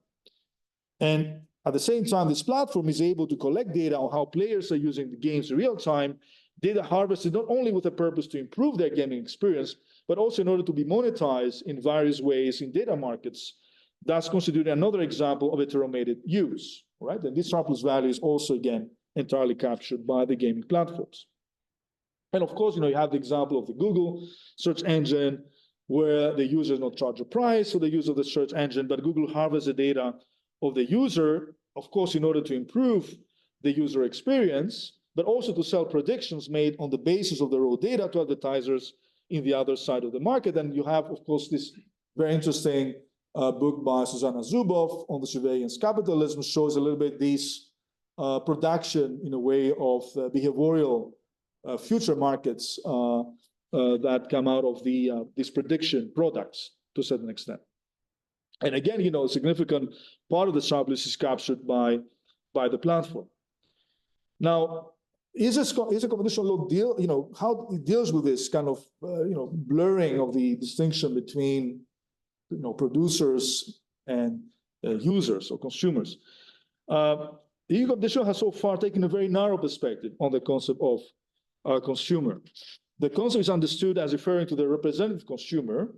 And at the same time, this platform is able to collect data on how players are using the games in real time, data harvested not only with the purpose to improve their gaming experience, but also in order to be monetized in various ways in data markets, thus constituting another example of heteromated use, right? And this surplus value is also, again, entirely captured by the gaming platforms. And of course, you have the example of the Google search engine, where the user is not charged a price for the use of the search engine, but Google harvests the data of the user, of course, in order to improve the user experience, but also to sell predictions made on the basis of the raw data to advertisers in the other side of the market. And you have, of course, this very interesting book by Susanna Zuboff on the surveillance capitalism, shows a little bit this production in a way of behavioral future markets that come out of these prediction products to a certain extent. And again, a significant part of the surplus is captured by the platform. Now, is a competition law how it deals with this kind of blurring of the distinction between producers and users or consumers? The EU competition has so far taken a very narrow perspective on the concept of consumer. The concept is understood as referring to the representative consumer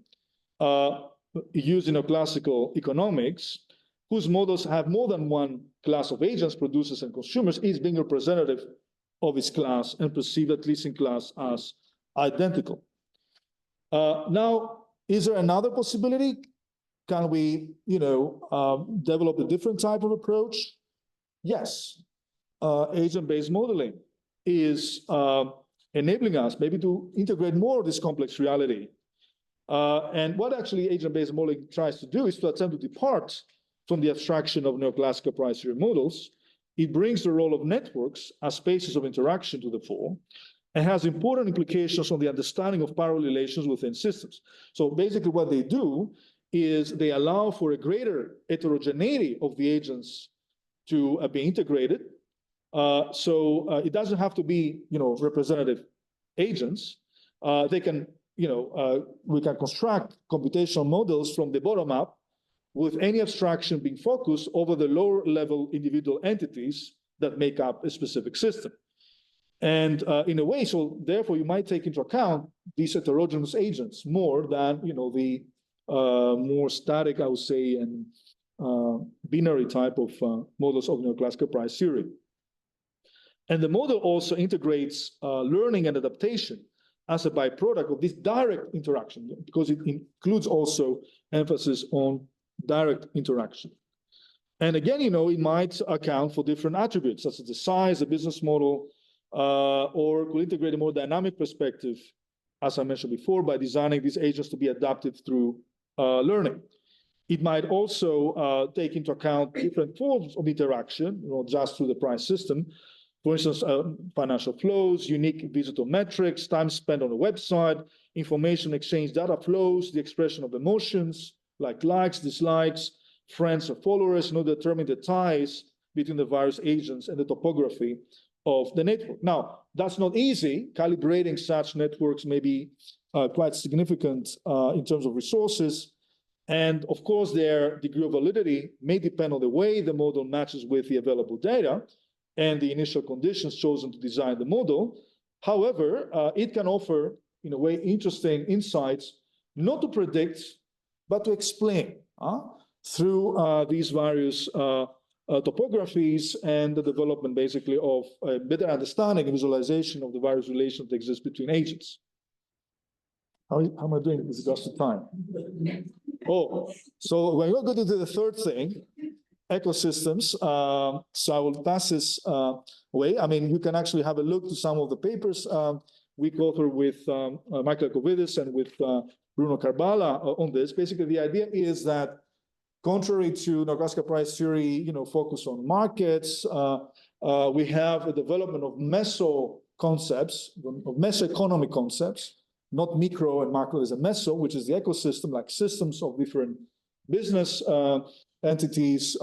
used in classical economics, whose models have more than one class of agents, producers and consumers, each being representative of its class and perceived, at least in class, as identical. Now, is there another possibility? Can we, develop a different type of approach? Yes, agent-based modeling is enabling us maybe to integrate more of this complex reality. And what actually agent-based modeling tries to do is to attempt to depart from the abstraction of neoclassical price theory models. It brings the role of networks as spaces of interaction to the fore and has important implications on the understanding of power relations within systems. So basically what they do is they allow for a greater heterogeneity of the agents to be integrated. So it doesn't have to be, representative agents. They can, we can construct computational models from the bottom up with any abstraction being focused over the lower level individual entities that make up a specific system. And in a way, so therefore you might take into account these heterogeneous agents more than, the more static, I would say, and binary type of models of neoclassical price theory. And the model also integrates learning and adaptation as a byproduct of this direct interaction, because it includes also emphasis on direct interaction. And again, it might account for different attributes, such as the size, the business model, or could integrate a more dynamic perspective, as I mentioned before, by designing these agents to be adaptive through learning. It might also take into account different forms of interaction, not just through the price system. For instance, financial flows, unique visitor metrics, time spent on a website, information exchange, data flows, the expression of emotions, like likes, dislikes, friends or followers, determine the ties between the various agents and the topography of the network. Now, that's not easy. Calibrating such networks may be quite significant in terms of resources. And of course, their degree of validity may depend on the way the model matches with the available data and the initial conditions chosen to design the model. However, it can offer, in a way, interesting insights, not to predict, but to explain through these various topographies and the development, basically, of a better understanding and visualization of the various relations that exist between agents. How am I doing with regards to time? Oh, so we're going to do the third thing, ecosystems. So I will pass this away. I mean, you can actually have a look to some of the papers we co-authored with Michael Kovidis and with Bruno Carbala on this. Basically, the idea is that contrary to neoclassical price theory, focus on markets, we have a development of meso concepts, of mesoeconomic concepts, not micro and macro. There's a meso, which is the ecosystem, like systems of different business entities,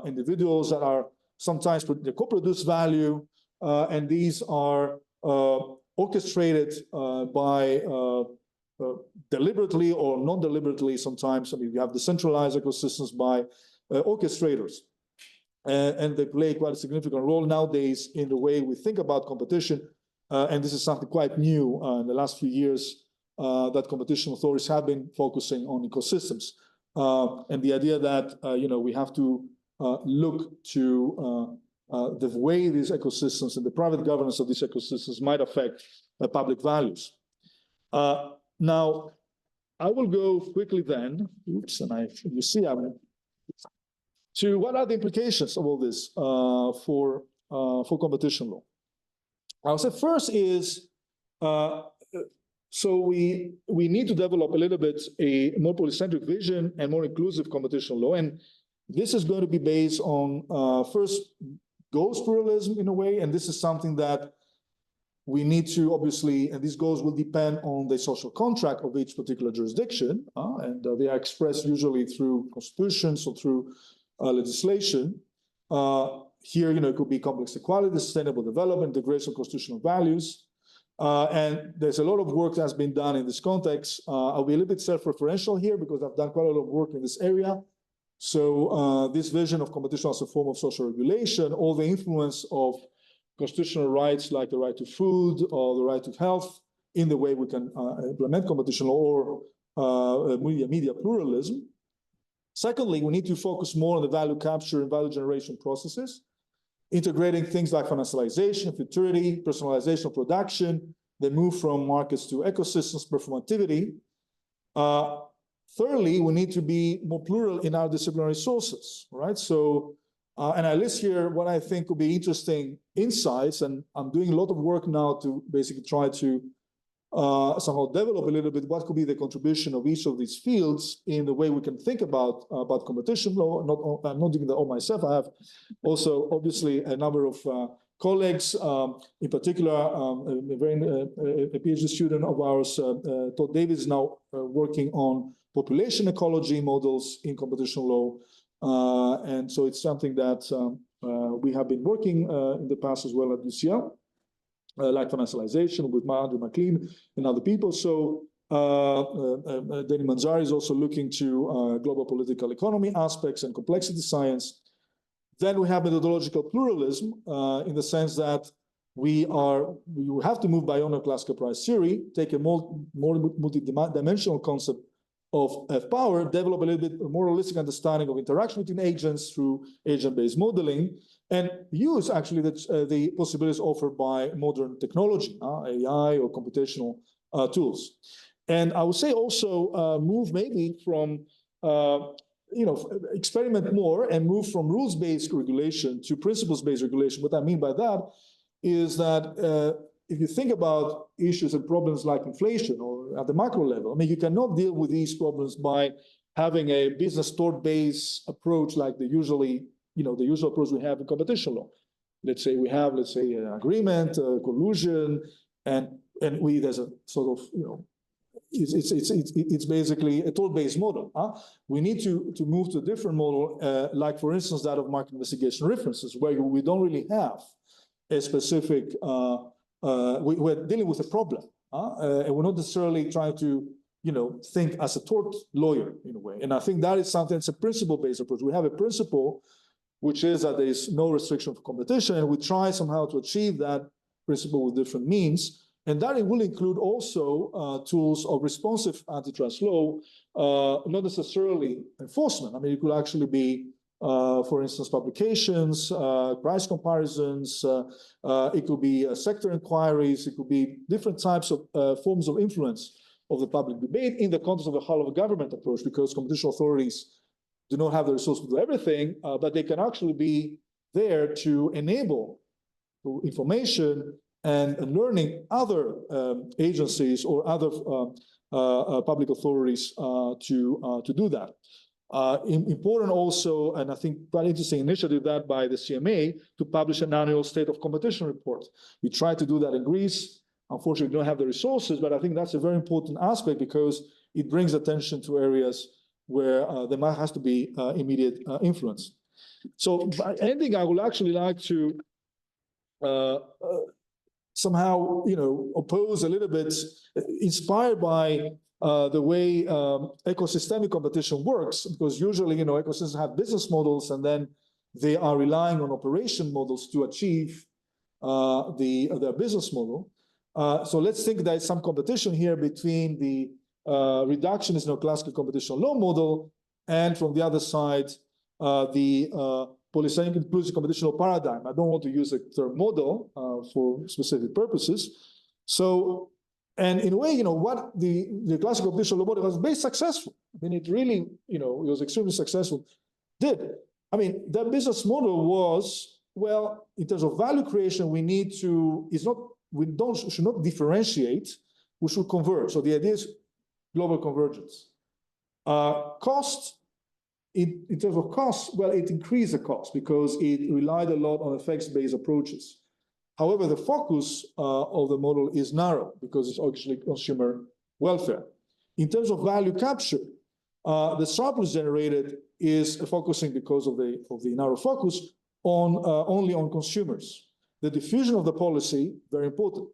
individuals that are sometimes they co-produce value, and these are orchestrated by deliberately or non-deliberately sometimes. I mean, you have decentralized ecosystems by orchestrators. And they play quite a significant role nowadays in the way we think about competition. And this is something quite new in the last few years that competition authorities have been focusing on ecosystems. And the idea that, we have to look to the way these ecosystems and the private governance of these ecosystems might affect public values. Now, I will go quickly then, you see, to what are the implications of all this for competition law? I'll say first is, so we need to develop a little bit a more polycentric vision and more inclusive competition law. And this is going to be based on, first, goals pluralism in a way. And this is something that we need to obviously, and these goals will depend on the social contract of each particular jurisdiction. And they are expressed usually through constitutions or through legislation. Here, it could be complex equality, sustainable development, integration of constitutional values. And there's a lot of work that's been done in this context. I'll be a little bit self-referential here because I've done quite a lot of work in this area. So this vision of competition as a form of social regulation, all the influence of constitutional rights like the right to food or the right to health in the way we can implement competition law or media pluralism. Secondly, we need to focus more on the value capture and value generation processes, integrating things like financialization, futurity, personalization of production, the move from markets to ecosystems, performativity. Thirdly, we need to be more plural in our disciplinary sources, right? So And I list here what I think could be interesting insights, and I'm doing a lot of work now to basically try to somehow develop a little bit what could be the contribution of each of these fields in the way we can think about competition law. I'm not doing that all myself. I have also obviously a number of colleagues, in particular a PhD student of ours, Todd Davis, is now working on population ecology models in competition law. And so it's something that we have been working in the past as well at UCL. Like financialization with Andrew McLean and other people. So Danny Manzari is also looking to global political economy aspects and complexity science. Then we have methodological pluralism in the sense that we have to move beyond classical price theory, take a more multi-dimensional concept of power, develop a little bit more holistic understanding of interaction between agents through agent-based modeling, and use actually the possibilities offered by modern technology, AI or computational tools. And I would say also move maybe from, experiment more and move from rules-based regulation to principles-based regulation. What I mean by that is that if you think about issues and problems like inflation or at the macro level, I mean, you cannot deal with these problems by having a business tort-based approach like the usual approach we have in competition law. Let's say we have, an agreement, collusion, and there's a sort of, it's basically a tort-based model. We need to move to a different model, like for instance that of market investigation references, where we don't really have a specific. We're dealing with a problem, and we're not necessarily trying to, think as a tort lawyer in a way. And I think that is something. It's a principle-based approach. We have a principle, which is that there is no restriction for competition, and we try somehow to achieve that principle with different means. And that it will include also tools of responsive antitrust law, not necessarily enforcement. I mean, it could actually be, for instance, publications, price comparisons. It could be sector inquiries. It could be different types of forms of influence of the public debate in the context of a whole of government approach, because competition authorities do not have the resources to do everything, but they can actually be there to enable information and learning other agencies or other public authorities to do that. Important also, and I think quite interesting initiative that by the CMA to publish an annual state of competition report. We try to do that in Greece. Unfortunately, we don't have the resources, but I think that's a very important aspect because it brings attention to areas where there might has to be immediate influence. So by ending, I would actually like to somehow, oppose a little bit, inspired by the way ecosystemic competition works, because usually, ecosystems have business models and then they are relying on operation models to achieve their business model. So let's think there's some competition here between the reductionist neoclassical competition law model and from the other side, the polycentric inclusive competition law paradigm. I don't want to use the term model for specific purposes. So, and in a way, what the classical competition law model was very successful. I mean, it really, it was extremely successful. That business model was, well, in terms of value creation, should not differentiate, we should converge. So the idea is global convergence. Cost, in terms of cost, well, it increased the cost because it relied a lot on effects-based approaches. However, the focus of the model is narrow because it's actually consumer welfare. In terms of value capture, the surplus generated is focusing because of the narrow focus on only on consumers. The diffusion of the policy, very important.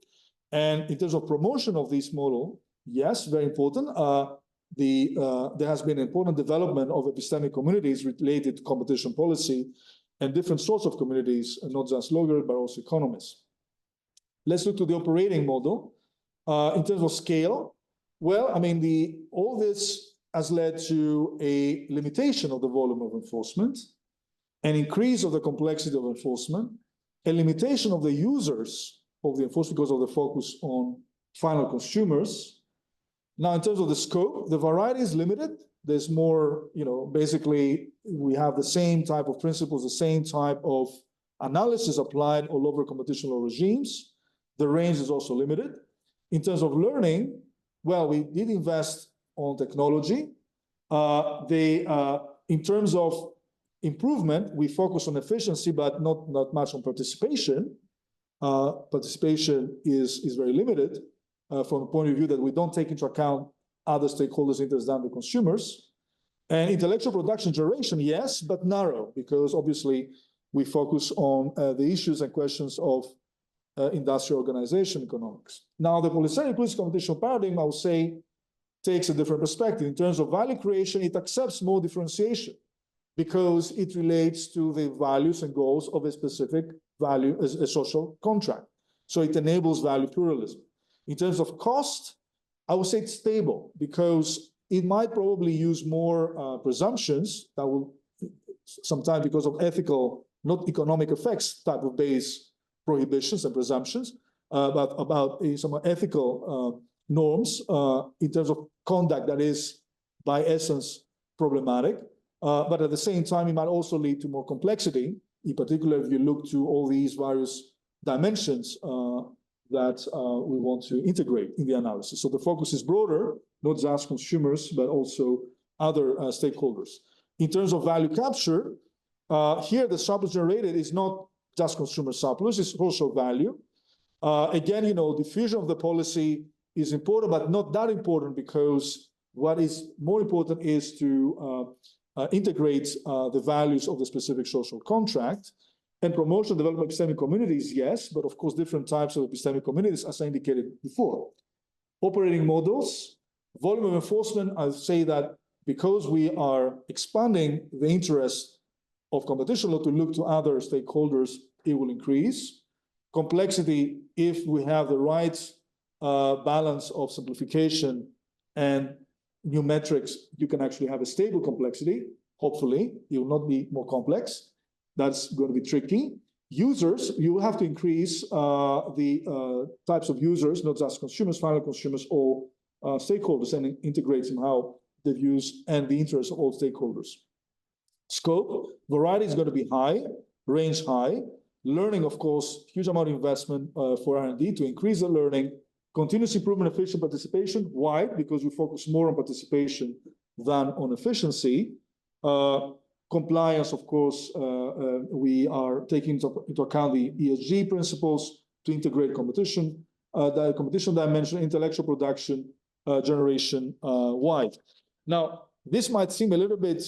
And in terms of promotion of this model, yes, very important. There has been important development of epistemic communities related to competition policy and different sorts of communities, not just lawyers, but also economists. Let's look to the operating model. In terms of scale, well, all this has led to a limitation of the volume of enforcement, an increase of the complexity of enforcement, a limitation of the users of the enforcement because of the focus on final consumers. Now, in terms of the scope, the variety is limited there's more, basically we have the same type of principles, the same type of analysis applied all over competition law regimes. The range is also limited. In terms of learning, well, we did invest on technology. In terms of improvement, we focus on efficiency, but not much on participation. Participation is very limited from the point of view that we don't take into account other stakeholders' interests than the consumers. And intellectual production generation, yes, but narrow, because obviously we focus on the issues and questions of industrial organization economics. Now, the polycentric inclusive competition paradigm, I would say, takes a different perspective. In terms of value creation, it accepts more differentiation because it relates to the values and goals of a specific value, a social contract. So it enables value pluralism. In terms of cost, I would say it's stable because it might probably use more presumptions that will sometimes, because of ethical, not economic effects type of base prohibitions and presumptions, but about some ethical norms in terms of conduct that is by essence problematic. But at the same time, it might also lead to more complexity, in particular if you look to all these various dimensions that we want to integrate in the analysis. So the focus is broader, not just consumers, but also other stakeholders. In terms of value capture, here the surplus generated is not just consumer surplus, it's social value. Again, diffusion of the policy is important, but not that important, because what is more important is to integrate the values of the specific social contract. And promotion development of epistemic communities, yes, but of course different types of epistemic communities, as I indicated before. Operating models, volume of enforcement, I say that because we are expanding the interest of competition law to look to other stakeholders, it will increase. Complexity, if we have the right balance of simplification and new metrics, you can actually have a stable complexity. Hopefully, it will not be more complex. That's going to be tricky. Users, you will have to increase the types of users, not just consumers, final consumers, or stakeholders, and integrate somehow the views and the interests of all stakeholders. Scope, variety is going to be high, range high. Learning, of course, huge amount of investment for R&D to increase the learning. Continuous improvement, efficient participation. Why? Because we focus more on participation than on efficiency. Compliance, of course, we are taking into account the ESG principles to integrate competition, the competition dimension, intellectual production, generation wide. Now, this might seem a little bit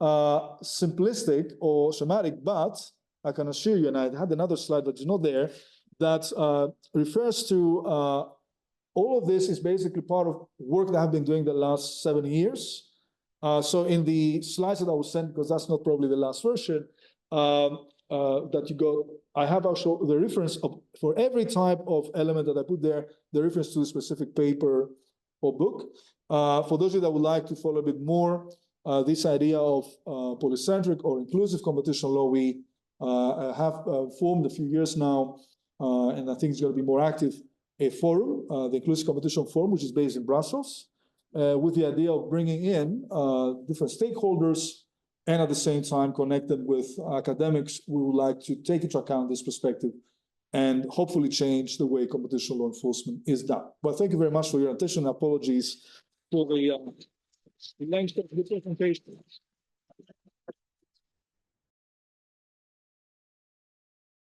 simplistic or schematic, but I can assure you, and I had another slide that is not there, that refers to all of this is basically part of work that I've been doing the last 7 years. So in the slides that I was sent, because that's not probably the last version that you got, I have also the reference of, for every type of element that I put there, the reference to a specific paper or book. For those of you that would like to follow a bit more, this idea of polycentric or inclusive competition law, we have formed a few years now, and I think it's going to be more active, a forum, the Inclusive Competition Forum, which is based in Brussels, with the idea of bringing in different stakeholders and at the same time connect them with academics. We would like to take into account this perspective and hopefully change the way competition law enforcement is done. But thank you very much for your attention. Apologies for the length of the presentation.